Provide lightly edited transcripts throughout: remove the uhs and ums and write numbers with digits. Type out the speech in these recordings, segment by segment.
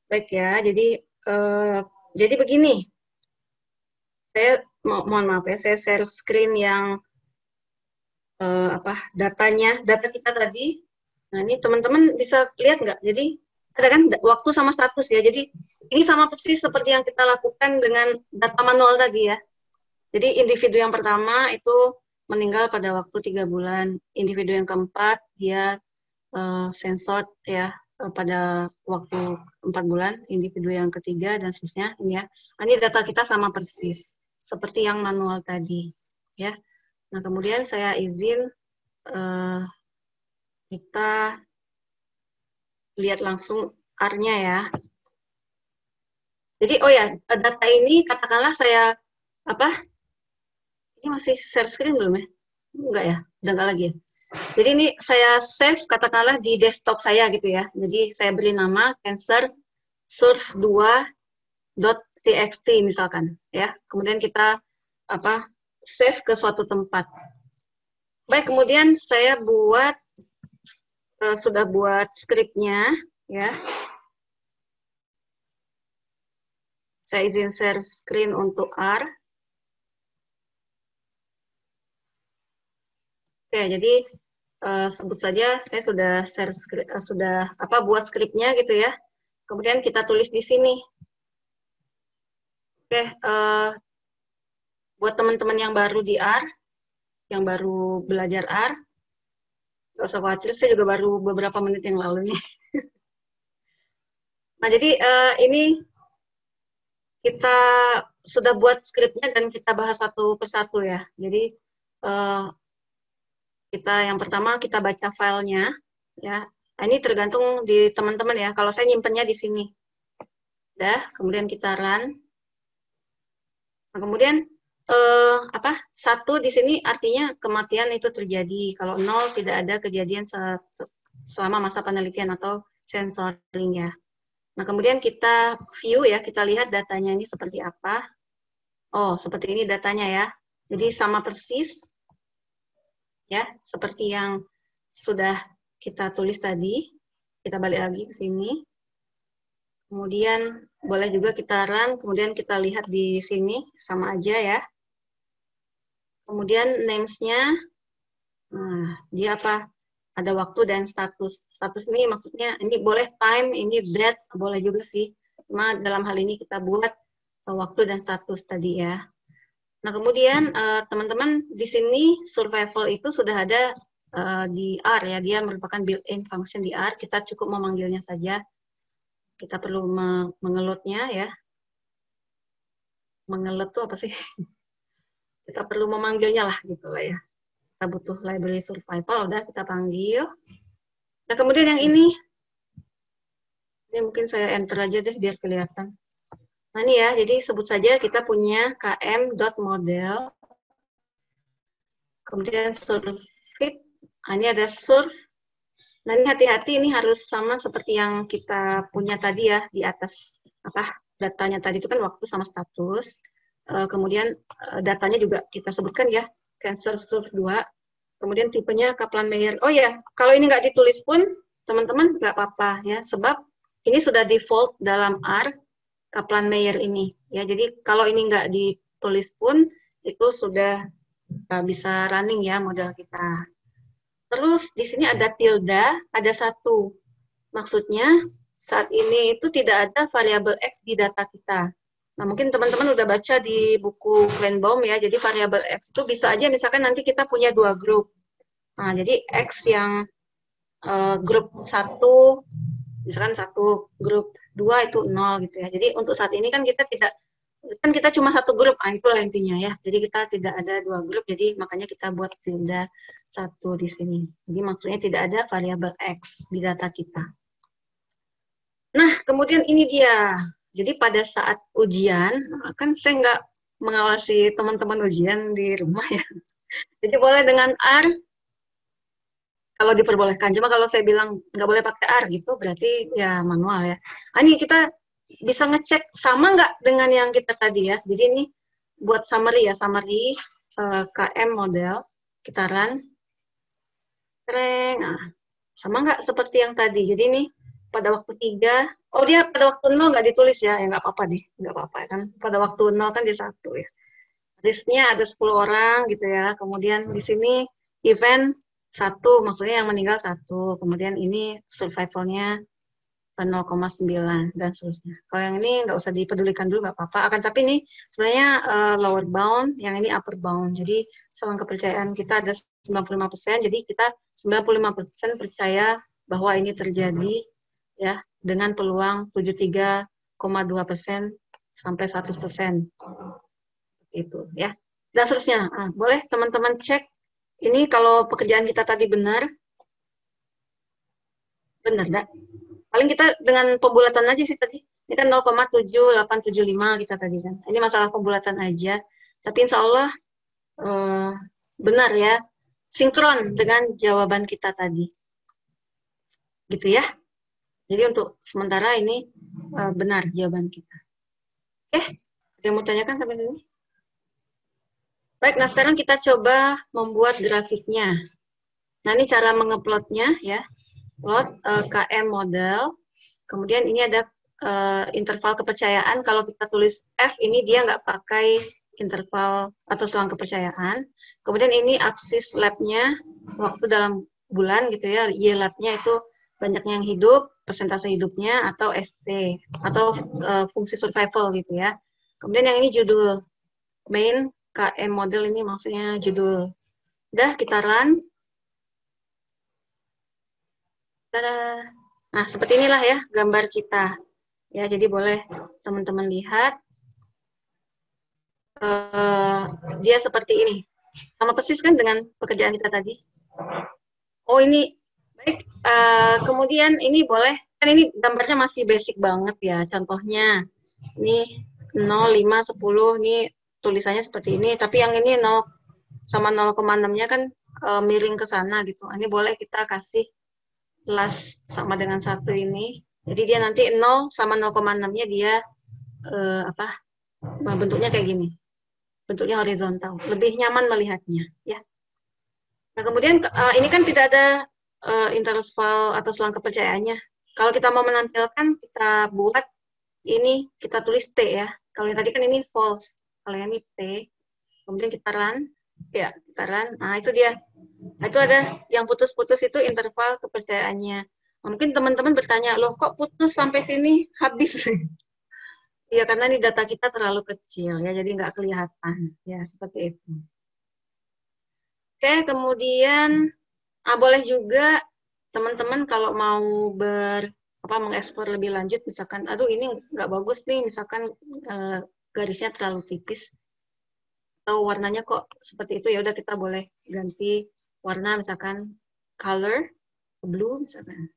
Baik ya, eh, jadi begini, saya mohon maaf ya, saya share screen yang data kita tadi. Nah ini teman-teman bisa lihat nggak? Jadi ada kan waktu sama status ya. Jadi ini sama persis seperti yang kita lakukan dengan data manual tadi ya. Jadi individu yang pertama itu meninggal pada waktu 3 bulan. Individu yang keempat dia sensor ya pada waktu 4 bulan, individu yang ketiga dan seterusnya ini ya. Ini data kita sama persis seperti yang manual tadi ya. Nah kemudian saya izin eh, kita lihat langsung R-nya ya. Jadi oh ya data ini katakanlah saya apa? Ini masih share screen belum ya? Enggak ya, udah enggak lagi ya. Jadi ini saya save katakanlah di desktop saya gitu ya. Jadi saya beri nama cancer surf2.txt misalkan ya. Kemudian kita apa save ke suatu tempat. Baik, kemudian saya sudah buat skripnya ya. Saya izin share screen untuk R. Oke, jadi sebut saja saya sudah share buat skripnya gitu ya. Kemudian kita tulis di sini. Oke, buat teman-teman yang baru di R, yang baru belajar R, nggak usah khawatir, saya juga baru beberapa menit yang lalu nih. Nah, jadi ini kita sudah buat skripnya dan kita bahas satu persatu ya. Jadi kita yang pertama kita baca filenya ya. Nah, ini tergantung di teman-teman ya. Kalau saya nyimpennya di sini. Dah, kemudian kita run. Nah, kemudian satu di sini artinya kematian itu terjadi. Kalau nol tidak ada kejadian selama masa penelitian atau sensoring ya. Nah, kemudian kita view ya, kita lihat datanya ini seperti apa. Oh, seperti ini datanya ya. Jadi sama persis ya, seperti yang sudah kita tulis tadi. Kita balik lagi ke sini. Kemudian boleh juga kita run, kemudian kita lihat di sini sama aja ya. Kemudian names-nya, nah, dia apa? Ada waktu dan status. Status ini maksudnya ini boleh time, ini date, boleh juga sih. Cuma dalam hal ini kita buat waktu dan status tadi ya. Nah kemudian teman-teman di sini survival itu sudah ada di R ya. Dia merupakan built-in function di R. Kita cukup memanggilnya saja. Kita perlu mengelutnya ya. Mengelut tuh apa sih? Kita perlu memanggilnya lah gitu lah ya. Kita butuh library survival, udah kita panggil. Nah kemudian yang ini mungkin saya enter aja deh biar kelihatan. Nah ini ya, jadi sebut saja kita punya km.model, kemudian surfit, nah ini ada surf. Nah ini hati-hati, ini harus sama seperti yang kita punya tadi ya, di atas datanya tadi itu kan waktu sama status. Kemudian datanya juga kita sebutkan ya, cancer surf 2. Kemudian tipenya Kaplan-Meier. Oh ya, kalau ini nggak ditulis pun, teman-teman nggak apa-apa ya, sebab ini sudah default dalam R Kaplan-Meier ini. Ya, jadi kalau ini nggak ditulis pun, itu sudah bisa running ya model kita. Terus di sini ada tilde, ada satu. Maksudnya saat ini itu tidak ada variabel X di data kita. Nah, mungkin teman-teman udah baca di buku Kleinbaum ya, jadi variabel X itu bisa aja misalkan nanti kita punya 2 grup. Nah, jadi X yang grup 1, misalkan 1, grup 2 itu 0 gitu ya. Jadi untuk saat ini kan kita cuma 1 grup, itulah intinya ya. Jadi kita tidak ada 2 grup, jadi makanya kita buat tilde 1 di sini. Jadi maksudnya tidak ada variabel X di data kita. Nah, kemudian ini dia. Jadi pada saat ujian, kan saya nggak mengawasi teman-teman ujian di rumah ya. Jadi boleh dengan R, kalau diperbolehkan. Cuma kalau saya bilang nggak boleh pakai R gitu, berarti ya manual ya. Ini kita bisa ngecek sama nggak dengan yang kita tadi ya. Jadi ini buat summary ya, summary KM model. Kita run. Nah, sama nggak seperti yang tadi. Jadi ini pada waktu 3, Oh, dia pada waktu 0 nggak ditulis ya? Ya nggak apa-apa deh, nggak apa-apa kan. Pada waktu 0 kan dia 1 ya. Listnya ada 10 orang gitu ya. Kemudian di sini event 1, maksudnya yang meninggal 1. Kemudian ini survivalnya 0,9 dan seterusnya. Kalau yang ini nggak usah dipedulikan dulu, nggak apa-apa. Akan tapi ini sebenarnya lower bound, yang ini upper bound. Jadi selang kepercayaan kita ada 95%, jadi kita 95% percaya bahwa ini terjadi ya dengan peluang 73,2% sampai 100%. Itu ya. Dan seterusnya. Nah, boleh teman-teman cek ini kalau pekerjaan kita tadi benar enggak? Paling kita dengan pembulatan aja sih tadi. Ini kan 0,7875 kita tadi kan. Ini masalah pembulatan aja. Tapi insya Allah benar ya. Sinkron dengan jawaban kita tadi. Gitu ya. Jadi untuk sementara ini benar jawaban kita. Oke, ada yang mau tanyakan sampai sini? Baik, nah sekarang kita coba membuat grafiknya. Nah ini cara mengeplotnya ya. Plot KM model. Kemudian ini ada interval kepercayaan. Kalau kita tulis F ini dia nggak pakai interval atau selang kepercayaan. Kemudian ini aksis lab-nya, waktu dalam bulan gitu ya. Y lab-nya itu banyaknya yang hidup, persentase hidupnya, atau ST, atau fungsi survival gitu ya. Kemudian yang ini judul. Main KM model ini maksudnya judul. Udah, kita run. Tada. Nah, seperti inilah ya gambar kita. Ya, jadi boleh teman-teman lihat. Dia seperti ini. Sama persis kan dengan pekerjaan kita tadi. Oh, ini baik. Kemudian ini boleh, kan ini gambarnya masih basic banget ya. Contohnya, ini 0, 5, 10, ini tulisannya seperti ini. Tapi yang ini 0 sama 0,6-nya kan miring ke sana gitu. Ini boleh kita kasih plus sama dengan 1 ini. Jadi dia nanti 0 sama 0,6-nya dia bentuknya kayak gini. Bentuknya horizontal. Lebih nyaman melihatnya. Ya. Nah, kemudian ini kan tidak ada interval atau selang kepercayaannya. Kalau kita mau menampilkan, kita buat ini, kita tulis T ya. Kalau yang tadi kan ini false. Kalau yang ini T. Kemudian kita run. Ya, kita run. Nah, itu dia. Nah, itu ada yang putus-putus itu interval kepercayaannya. Nah, mungkin teman-teman bertanya, loh kok putus sampai sini habis? Iya, karena ini data kita terlalu kecil ya, jadi nggak kelihatan. Ya, seperti itu. Oke, kemudian boleh juga teman-teman kalau mau mengeksplor lebih lanjut, misalkan, aduh ini nggak bagus nih, misalkan garisnya terlalu tipis, atau warnanya kok seperti itu, ya udah kita boleh ganti warna, misalkan color blue misalkan.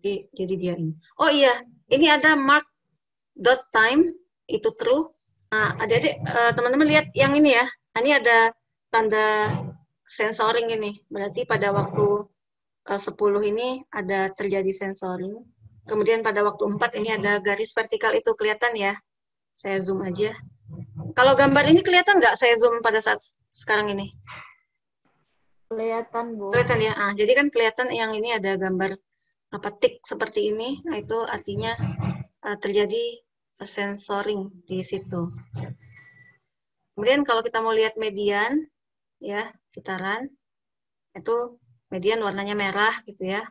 Jadi dia ini. Oh iya, ini ada mark dot time itu true. Nah, adik-adik teman-teman lihat yang ini ya. Ini ada tanda sensoring ini. Berarti pada waktu 10 ini ada terjadi sensoring. Kemudian pada waktu 4 ini ada garis vertikal itu kelihatan ya. Saya zoom aja. Kalau gambar ini kelihatan nggak saya zoom pada saat sekarang ini? Kelihatan, Bu. Kelihatan ya. Jadi kan kelihatan yang ini ada gambar tik seperti ini. Nah, itu artinya terjadi sensoring di situ. Kemudian kalau kita mau lihat median, ya kitaran, itu median warnanya merah gitu ya.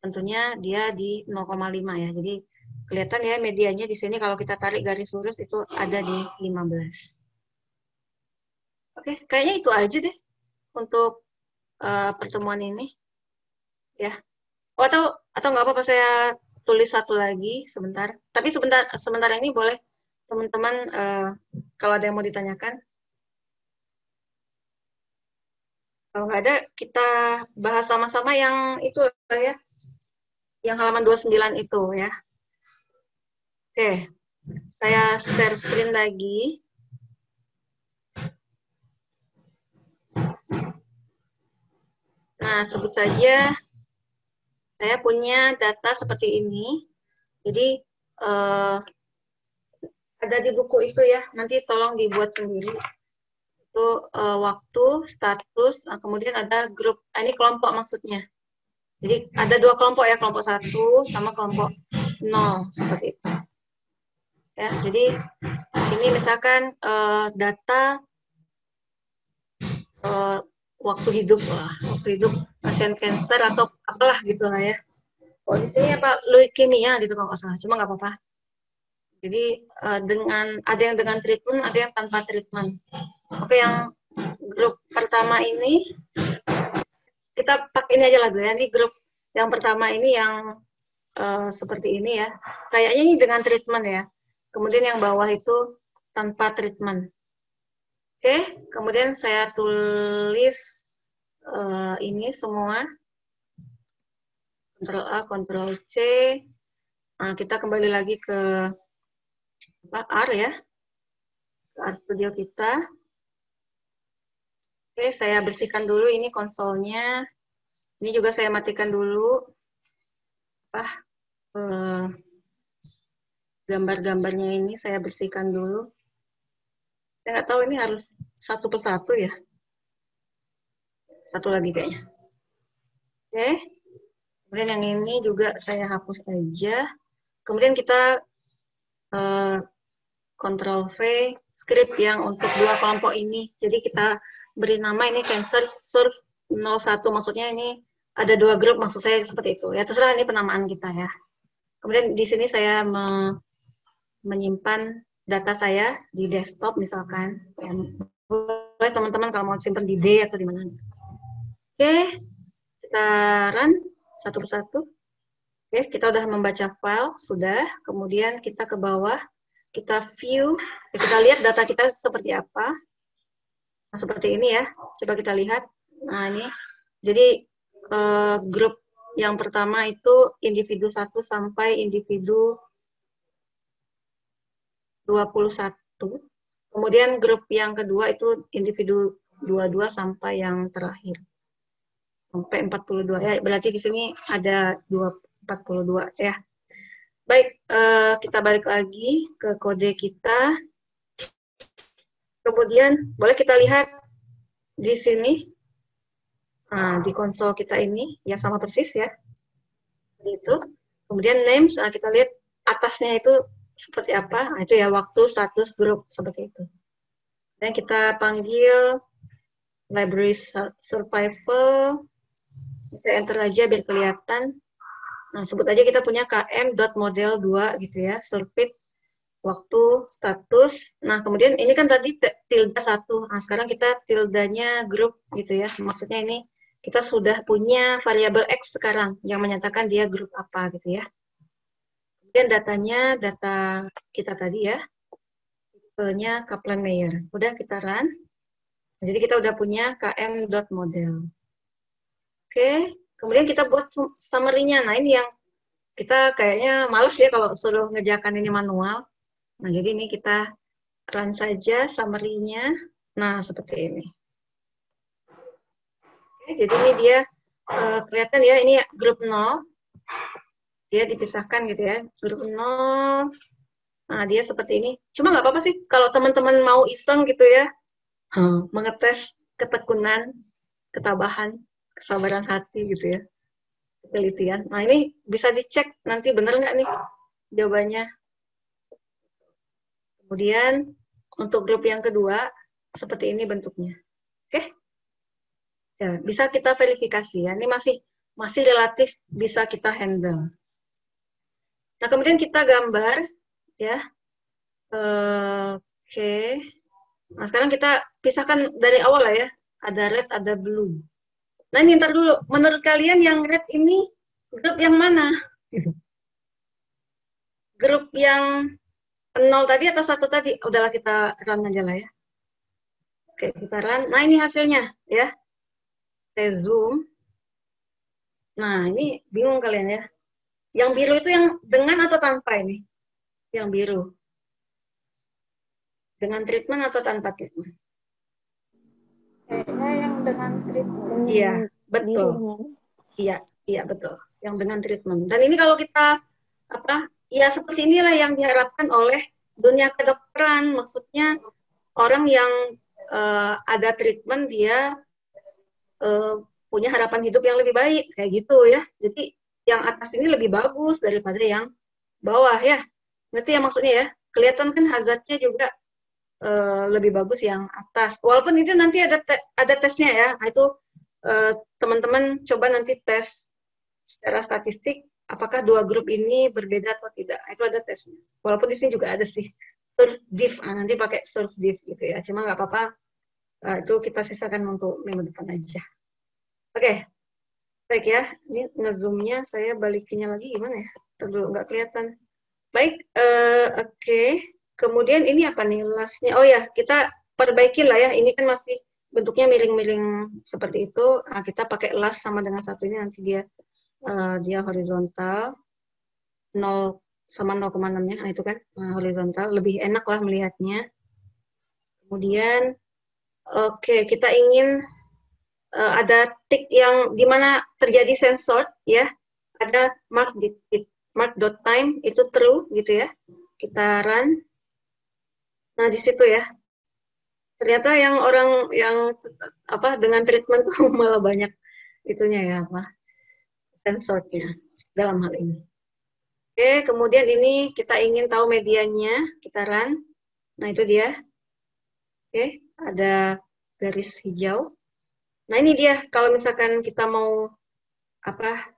Tentunya dia di 0,5 ya. Jadi kelihatan ya mediannya di sini kalau kita tarik garis lurus itu ada di 15. Oke, kayaknya itu aja deh untuk pertemuan ini. Ya. Oh, atau nggak apa-apa saya tulis satu lagi sebentar. Tapi sebentar ini boleh teman-teman kalau ada yang mau ditanyakan. Kalau nggak ada, kita bahas sama-sama yang itu ya. Yang halaman 29 itu ya. Oke, saya share screen lagi. Nah, sebut saja saya punya data seperti ini. Jadi, ada di buku itu ya, nanti tolong dibuat sendiri. Itu waktu, status, kemudian ada grup, ini kelompok maksudnya. Jadi ada 2 kelompok ya, kelompok 1 sama kelompok 0 seperti itu. Ya, jadi ini misalkan data waktu hidup pasien kanker atau apalah gitu lah ya. Oh, di sini apa leukemia gitu kalau nggak salah, cuma nggak apa-apa. Jadi dengan ada yang dengan treatment, ada yang tanpa treatment. Oke, yang grup pertama ini kita pakai ini aja lagu ya. Ini grup yang pertama ini yang seperti ini ya. Kayaknya ini dengan treatment ya. Kemudian yang bawah itu tanpa treatment. Oke, kemudian saya tulis ini semua. Ctrl A, Ctrl C. Nah, kita kembali lagi ke R ya. Ke R Studio kita. Oke, saya bersihkan dulu ini konsolnya. Ini juga saya matikan dulu. Gambar-gambarnya ini saya bersihkan dulu. Saya nggak tahu ini harus satu persatu ya. Satu lagi kayaknya. Oke. Kemudian yang ini juga saya hapus aja. Kemudian kita Ctrl V, script yang untuk dua kelompok ini. Jadi kita beri nama ini Cancer Surf 01. Maksudnya ini ada dua grup, maksud saya seperti itu. Ya terserah ini penamaan kita ya. Kemudian di sini saya menyimpan data saya di desktop misalkan. Boleh teman-teman kalau mau simpan di D atau di mana. Oke, kita run satu persatu. Oke, kita udah membaca file, sudah. Kemudian kita ke bawah, kita view, kita lihat data kita seperti apa. Nah, seperti ini ya, coba kita lihat. Nah, ini, jadi grup yang pertama itu individu 1 sampai individu 21. Kemudian grup yang kedua itu individu 22 sampai yang terakhir. Sampai 42. Ya, berarti di sini ada 42 ya. Baik, kita balik lagi ke kode kita. Kemudian boleh kita lihat di sini. Nah, di konsol kita ini ya sama persis ya. Itu. Kemudian names, kita lihat atasnya itu seperti apa. Nah, itu ya waktu, status, grup seperti itu. Dan kita panggil library survival. Saya enter aja biar kelihatan. Nah, sebut aja kita punya km.model2 gitu ya, survey, waktu, status. Nah, kemudian ini kan tadi tilde 1. Nah, sekarang kita tildanya grup gitu ya. Maksudnya ini kita sudah punya variabel X sekarang yang menyatakan dia grup apa gitu ya. Kemudian datanya, data kita tadi ya, tipenya Kaplan-Meier. Udah kita run. Jadi kita udah punya km.model. Oke, kemudian kita buat summary-nya. Nah, ini yang kita kayaknya males ya kalau suruh ngerjakan ini manual. Nah, jadi ini kita run saja summary-nya. Nah, seperti ini. Oke, jadi ini dia kelihatan ya, ini grup 0. Dia dipisahkan gitu ya, grup 0. Nah, dia seperti ini. Cuma nggak apa-apa sih kalau teman-teman mau iseng gitu ya, mengetes ketekunan, ketabahan, kesabaran hati gitu ya, penelitian. Nah, ini bisa dicek nanti benar nggak nih jawabannya. Kemudian untuk grup yang kedua seperti ini bentuknya. Oke, ya, bisa kita verifikasi ya. Ini masih relatif bisa kita handle. Nah, kemudian kita gambar ya. Oke. Nah, sekarang kita pisahkan dari awal lah ya. Ada red, ada blue. Nah, ini ntar dulu. Menurut kalian yang red ini grup yang mana? Grup yang 0 tadi atau 1 tadi? Udahlah kita run aja lah ya. Oke, kita run. Nah, ini hasilnya ya. Saya zoom. Nah, ini bingung kalian ya. Yang biru itu yang dengan atau tanpa ini? Yang biru. Dengan treatment atau tanpa treatment? Kayaknya yang dengan treatment. Iya, betul. Iya, betul. Yang dengan treatment. Dan ini kalau kita ya seperti inilah yang diharapkan oleh dunia kedokteran. Maksudnya orang yang ada treatment dia punya harapan hidup yang lebih baik kayak gitu ya. Jadi yang atas ini lebih bagus daripada yang bawah ya. Ngerti ya maksudnya ya? Kelihatan kan hazardnya juga lebih bagus yang atas. Walaupun itu nanti ada tesnya ya. Nah, itu teman-teman coba nanti tes secara statistik apakah dua grup ini berbeda atau tidak. Itu ada tesnya. Walaupun di sini juga ada sih surf diff. Nah, nanti pakai surf diff gitu ya. Cuma nggak apa-apa. Itu kita sisakan untuk minggu depan aja. Oke. Baik ya. Ini ngezoomnya saya balikinnya lagi gimana ya? Terlalu nggak kelihatan. Baik. Oke. Kemudian ini apa nih lastnya? Oh ya, kita perbaiki lah ya. Ini kan masih bentuknya miring-miring seperti itu. Nah, kita pakai las sama dengan satu ini nanti dia horizontal 0 sama 0,6-nya. Nah, itu kan horizontal. Lebih enak lah melihatnya. Kemudian, oke, kita ingin ada tick yang dimana terjadi sensor ya. Ada mark.time itu true gitu ya. Kita run. Nah, di situ ya. Ternyata yang orang yang apa dengan treatment tuh malah banyak itunya ya apa sensornya dalam hal ini. Oke, kemudian ini kita ingin tahu medianya, kita run. Nah, itu dia. Oke, ada garis hijau. Nah, ini dia kalau misalkan kita mau apa?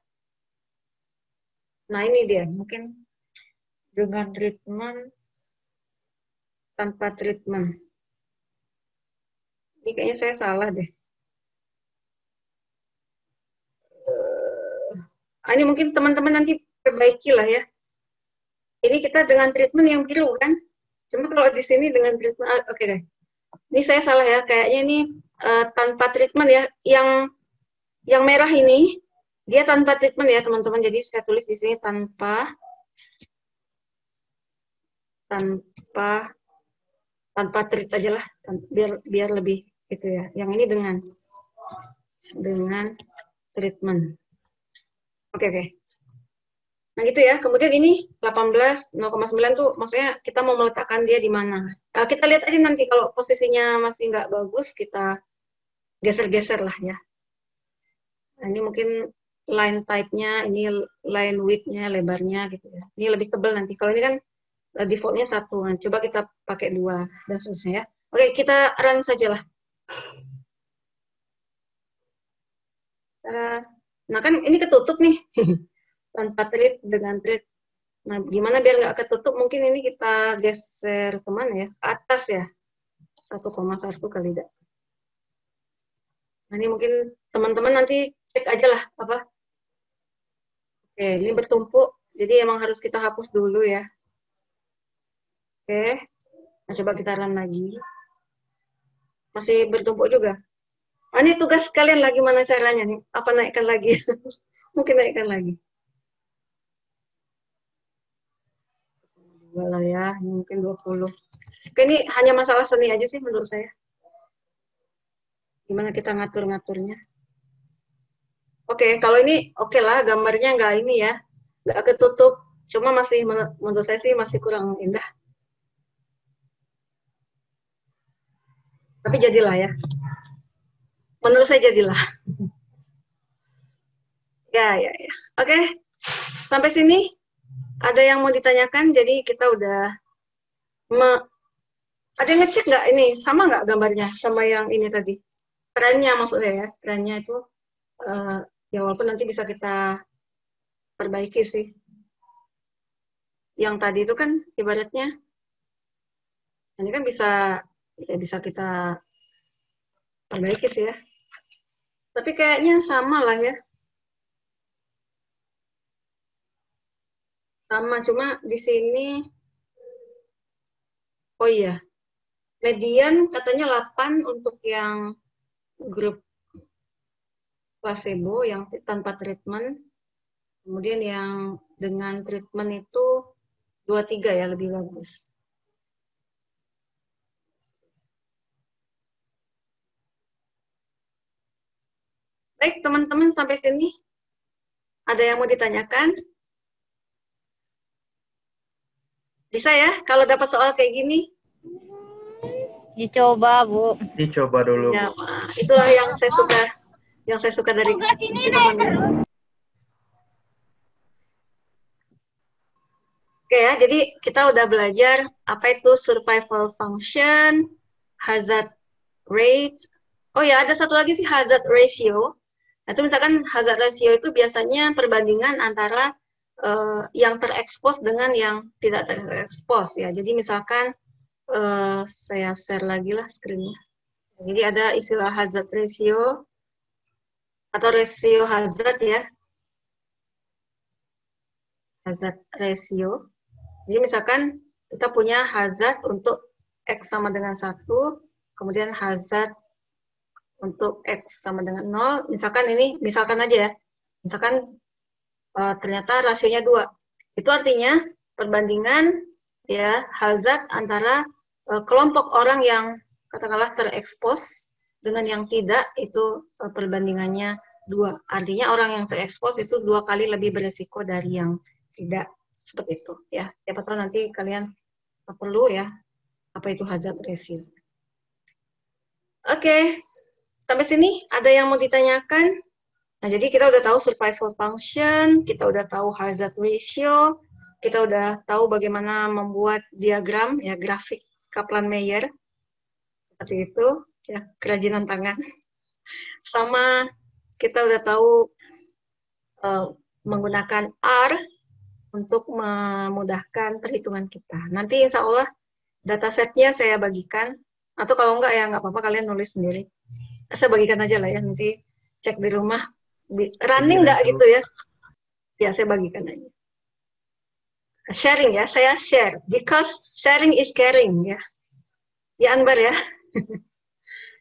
Nah, ini dia. Mungkin dengan treatment tanpa treatment. Ini kayaknya saya salah deh. Ini mungkin teman-teman nanti perbaiki lah ya. Ini kita dengan treatment yang biru kan? Cuma kalau di sini dengan treatment, oke deh. Ini saya salah ya, kayaknya ini tanpa treatment ya. Yang merah ini dia tanpa treatment ya teman-teman. Jadi saya tulis di sini tanpa treat aja lah, biar lebih gitu ya. Yang ini dengan treatment. Oke. Nah gitu ya, kemudian ini 18, 0,9 tuh maksudnya kita mau meletakkan dia di mana. Kita lihat aja nanti kalau posisinya masih nggak bagus, kita geser-geser lah ya. Nah, ini mungkin line type-nya, ini line width-nya, lebarnya gitu ya. Ini lebih tebal nanti. Kalau ini kan default-nya 1. Nah, coba kita pakai 2 dan seterusnya ya. Oke, kita run saja lah. Nah kan ini ketutup nih. Tanpa treat dengan treat. Nah, gimana biar nggak ketutup? Mungkin ini kita geser kemana ya? Ke atas ya. 1,1 kali dah. Nah, ini mungkin teman-teman nanti cek aja lah apa. Oke, ini bertumpuk. Jadi emang harus kita hapus dulu ya. Oke. Nah, coba kita run lagi. Masih bertumpuk juga. Ini tugas kalian lagi mana caranya nih? Apa naikkan lagi? Mungkin naikkan lagi. Lah ya, mungkin 20. Oke, ini hanya masalah seni aja sih menurut saya. Gimana kita ngatur-ngaturnya. Oke, kalau ini oke lah, gambarnya nggak ini ya. Nggak ketutup. Cuma masih, menurut saya sih masih kurang indah. Tapi jadilah ya. Menurut saya jadilah. Ya. Oke, sampai sini ada yang mau ditanyakan. Jadi kita udah ada yang ngecek nggak ini sama nggak gambarnya sama yang ini tadi? Trennya maksudnya ya, trennya itu ya walaupun nanti bisa kita perbaiki sih. Yang tadi itu kan ibaratnya ini kan bisa kita perbaiki sih ya. Tapi kayaknya sama lah ya. Sama, cuma di sini oh iya. Median katanya 8 untuk yang grup placebo yang tanpa treatment. Kemudian yang dengan treatment itu 23 ya, lebih bagus. Baik, teman-teman sampai sini. Ada yang mau ditanyakan? Bisa ya, kalau dapat soal kayak gini? Dicoba, Bu. Dicoba dulu. Ya, itulah yang saya suka dari teman-teman. Oke ya, jadi kita udah belajar apa itu survival function, hazard rate. Oh ya, ada satu lagi sih hazard ratio. Nah, itu misalkan hazard ratio itu biasanya perbandingan antara yang terekspos dengan yang tidak terekspos ya. Jadi misalkan saya share lagi lah screen-nya. Jadi ada istilah hazard ratio atau rasio hazard ya. Hazard ratio. Jadi misalkan kita punya hazard untuk X sama dengan 1, kemudian hazard untuk X sama dengan 0, misalkan ini, misalkan aja ya, misalkan ternyata rasionya 2. Itu artinya perbandingan ya hazard antara kelompok orang yang katakanlah terekspos dengan yang tidak, itu perbandingannya 2. Artinya orang yang terekspos itu 2 kali lebih beresiko dari yang tidak. Seperti itu ya. Siapa tahu nanti kalian perlu ya apa itu hazard ratio. Oke, sampai sini ada yang mau ditanyakan? Nah, jadi kita udah tahu survival function, kita udah tahu hazard ratio, kita udah tahu bagaimana membuat diagram ya, grafik Kaplan-Meier seperti itu ya, kerajinan tangan. Sama kita udah tahu menggunakan R untuk memudahkan perhitungan kita. Nanti insya Allah datasetnya saya bagikan, atau kalau enggak ya nggak apa-apa, kalian nulis sendiri. Saya bagikan aja lah ya, nanti cek di rumah. Running nggak gitu ya? Ya, saya bagikan aja. Sharing ya, saya share. Because sharing is caring ya. Ya Anbar ya.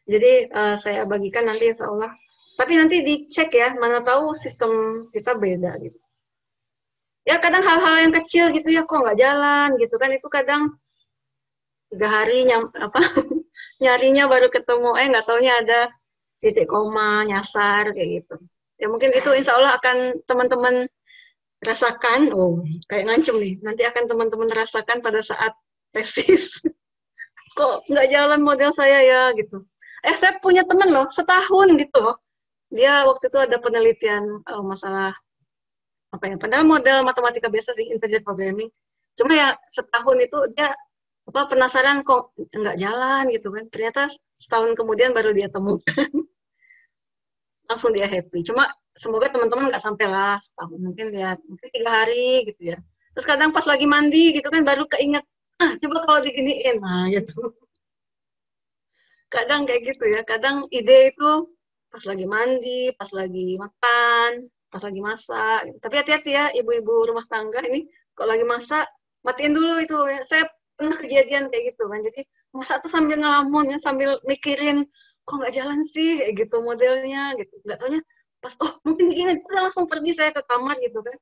Jadi saya bagikan nanti insya Allah. Tapi nanti dicek ya, mana tahu sistem kita beda gitu. Ya kadang hal-hal yang kecil gitu ya, kok nggak jalan gitu kan, itu kadang 3 hari nyarinya baru ketemu, nggak taunya ada titik koma, nyasar kayak gitu. Ya mungkin itu insya Allah akan teman-teman rasakan, kayak ngancem nih, nanti akan teman-teman rasakan pada saat tesis. Kok nggak jalan model saya ya gitu. Saya punya teman loh, setahun gitu loh. Dia waktu itu ada penelitian masalah apa ya, padahal model matematika biasa sih, integer programming. Cuma ya setahun itu dia penasaran kok nggak jalan gitu kan. Ternyata setahun kemudian baru dia temukan. Langsung dia happy. Cuma semoga teman-teman nggak sampai lah setahun, mungkin 3 hari gitu ya. Terus kadang pas lagi mandi gitu kan baru keinget, coba kalau diginiin, gitu. Kadang kayak gitu ya, kadang ide itu pas lagi mandi, pas lagi makan, pas lagi masak. Tapi hati-hati ya ibu-ibu rumah tangga ini, kalau lagi masak matiin dulu itu ya. Saya pernah kejadian kayak gitu kan, jadi masak tuh sambil ngelamun ya, sambil mikirin kok nggak jalan sih kayak gitu modelnya gitu. Nggak taunya pas mungkin gini, udah langsung pergi saya ke kamar gitu kan.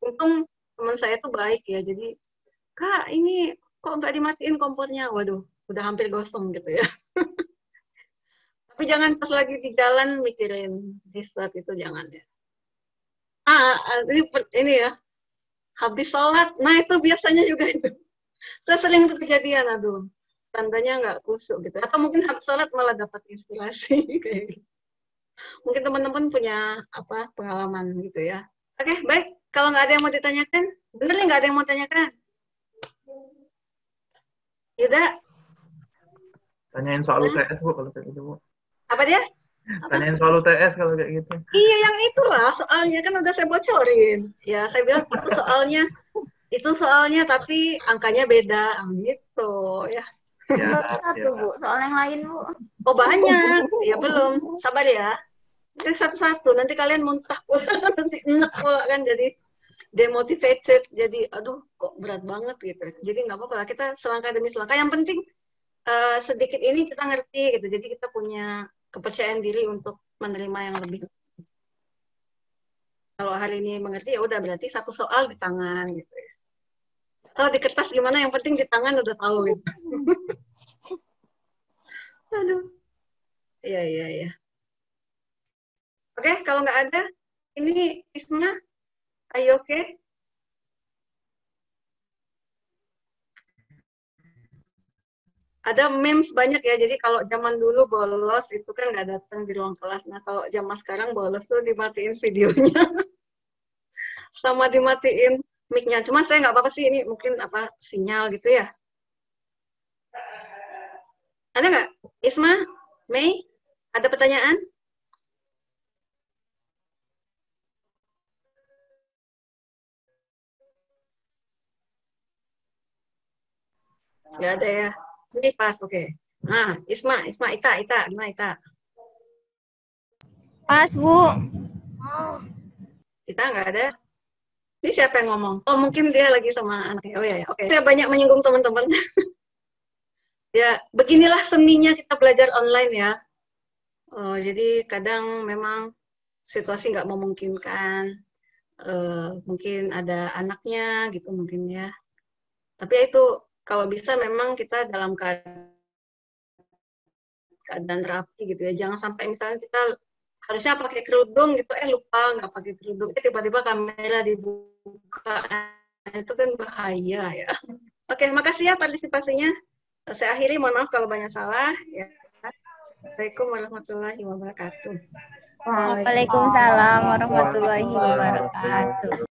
Untung teman saya tuh baik ya, jadi Kak ini kok nggak dimatiin kompornya, waduh udah hampir gosong gitu ya. Tapi jangan pas lagi di jalan mikirin dessert, itu jangan ya. Ini ya, habis sholat, nah itu biasanya juga itu. Saya sering tuh kejadian, aduh, tandanya nggak kusuk gitu. Atau mungkin habis sholat malah dapat inspirasi. Kayak gitu. Mungkin teman-teman punya pengalaman gitu ya. Oke, baik. Kalau nggak ada yang mau ditanyakan, bener nih nggak ada yang mau tanyakan? Yuda? Tanyain soal UTS, Bu, kalau kayak gitu, Bu. Apa dia? Tanyain soal UTS kalau kayak gitu. Iya, yang itulah soalnya kan udah saya bocorin. Ya, saya bilang itu soalnya tapi angkanya beda gitu ya. Satu Bu, soal yang lain Bu. Oh banyak, ya belum. Sabar ya. Satu-satu, nanti kalian muntah pula, nanti enak pula kan, jadi demotivated, jadi aduh kok berat banget gitu. Jadi nggak apa-apa lah, kita selangkah demi selangkah. Yang penting sedikit ini kita ngerti gitu, jadi kita punya kepercayaan diri untuk menerima yang lebih. Kalau hari ini mengerti ya udah, berarti satu soal di tangan gitu ya. Atau di kertas gimana, yang penting di tangan udah tahu gitu. Aduh. Iya. Oke, kalau nggak ada, ini Isma, ayo oke? Ada memes banyak ya, jadi kalau zaman dulu bolos itu kan nggak datang di ruang kelas. Nah, kalau zaman sekarang bolos tuh dimatiin videonya. Sama dimatiin mic-nya. Cuma saya nggak apa-apa sih, ini mungkin apa sinyal gitu ya. Ada nggak? Isma, Mei, ada pertanyaan? Nggak ada ya. Ini pas, oke. Nah, Isma, Ita, gimana Ita? Pas, Bu. Ita nggak ada. Ini siapa yang ngomong? Oh, mungkin dia lagi sama anaknya. Oh ya, ya. Oke. Saya banyak menyinggung teman-teman. Ya, beginilah seninya kita belajar online ya. Jadi kadang memang situasi nggak memungkinkan. Mungkin ada anaknya gitu mungkin ya. Tapi ya itu kalau bisa memang kita dalam keadaan rapi gitu ya. Jangan sampai misalnya kita harusnya pakai kerudung gitu, lupa nggak pakai kerudung, tiba-tiba kamera dibuka, itu kan bahaya ya. Oke, makasih ya partisipasinya. Saya akhiri, mohon maaf kalau banyak salah. Ya. Assalamualaikum warahmatullahi wabarakatuh. Waalaikumsalam warahmatullahi wabarakatuh.